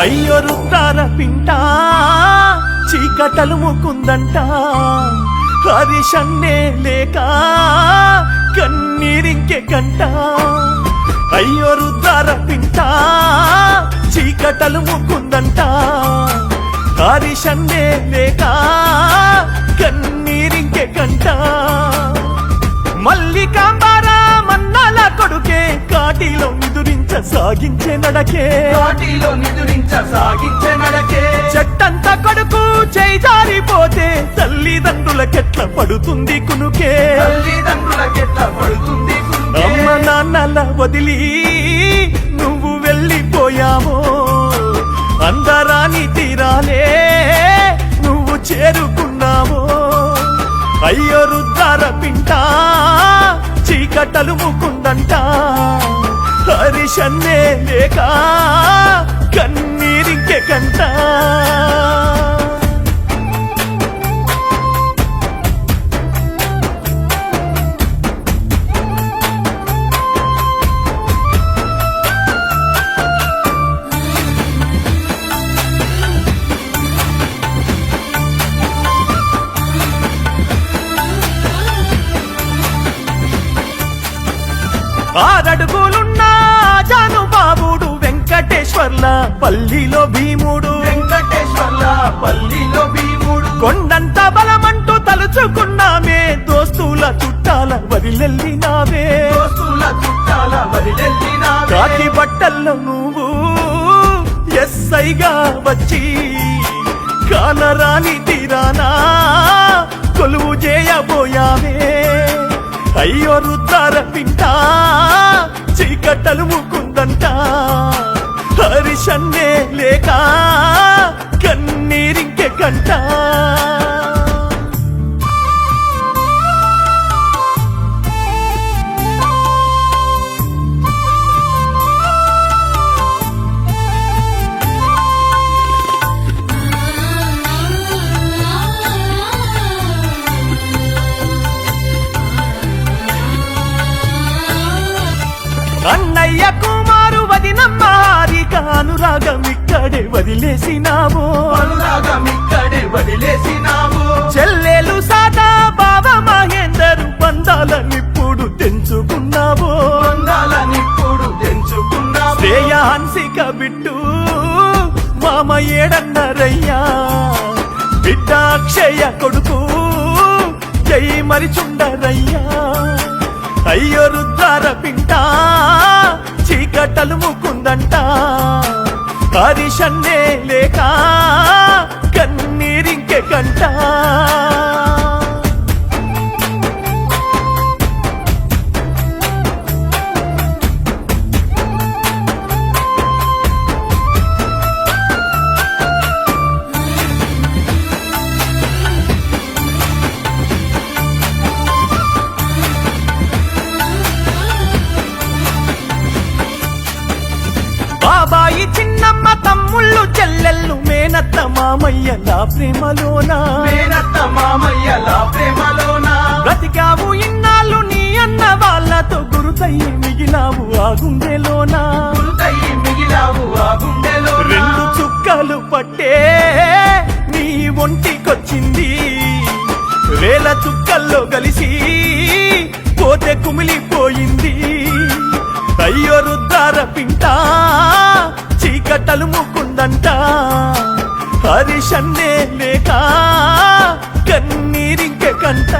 అయ్యో రుద్రార పింట చీకటలు ముకుందంట హరిషన్నే లేక కన్నీరింకె కంట అయ్యో రుద్రార పింట చీకటలు ముకుందంట హరిషన్నే లేక కన్నీరింకె కంట మల్లికాంబార మన్నాల కొడుకే కాటిలో సాగించే నడకే చెట్టంతా కొడుకు చేయి జారిపోతే తల్లిదండ్రులకెట్ల పడుతుంది కునుకే అమ్మ నాన్నల వదిలి నువ్వు వెళ్ళిపోయావో అందరాని తీరాలే నువ్వు చేరుకున్నావో అయ్యో రుద్రార పింట చీకటలు ముకుందంట హరిషన్నే లేక కన్నీరింకె కంట ఆరడుగులున్నా జానుబాబుడు వెంకటేశ్వర్ల పల్లిలో భీముడు కొండంత బలమంటూ తలుచుకున్నామే దోస్తుల చుట్టాల వదిలెళ్ళినావే కాకి బట్టల్లో నువ్వు ఎస్ఐగా వచ్చి కానరాని తీరానా కొలువు చేయబోయావే అయ్యో రుద్రార పింట చీకటలు ముకుందంట హరిషన్నే లేక కన్నీరింకె కంట అన్నయ్య కుమారు వదినమ్మ హారిక అనురాగం ఇక్కడే వదిలేసినావు చెల్లెలు సాదా బాబా మహేందరు బంధాల నిప్పుడు తెంచుకున్నావు శ్రేయ హన్సిక బిట్టు మామ ఏడన్నరయ్యా బిడ్డ అక్షయ కొడుకు జై మరిచుండరయ్యా అయ్యో రుద్రార పింట చీకటలు ముకుందంట హరిషన్నే లేక కన్నీరింకె కంట బాబాయి చిన్నమ్మ తమ్ముళ్ళు చెల్లెళ్ళు మేనత్త మామయ్యలా ప్రేమలోనా బ్రతికావు ఇన్నాళ్ళు నీ అన్న వాళ్ళతో గురుతయ్యి మిగిలావు ఆ గుండెలోనా రెండు చుక్కలు పట్టే నీ ఒంటికొచ్చింది వేల చుక్కల్లో కలిసి పోతే కుమిలిపోయింది అయ్యో రుద్రార పింట చీకటలు ముకుందంట హరిషన్నే లేక కన్నీరింకె కంట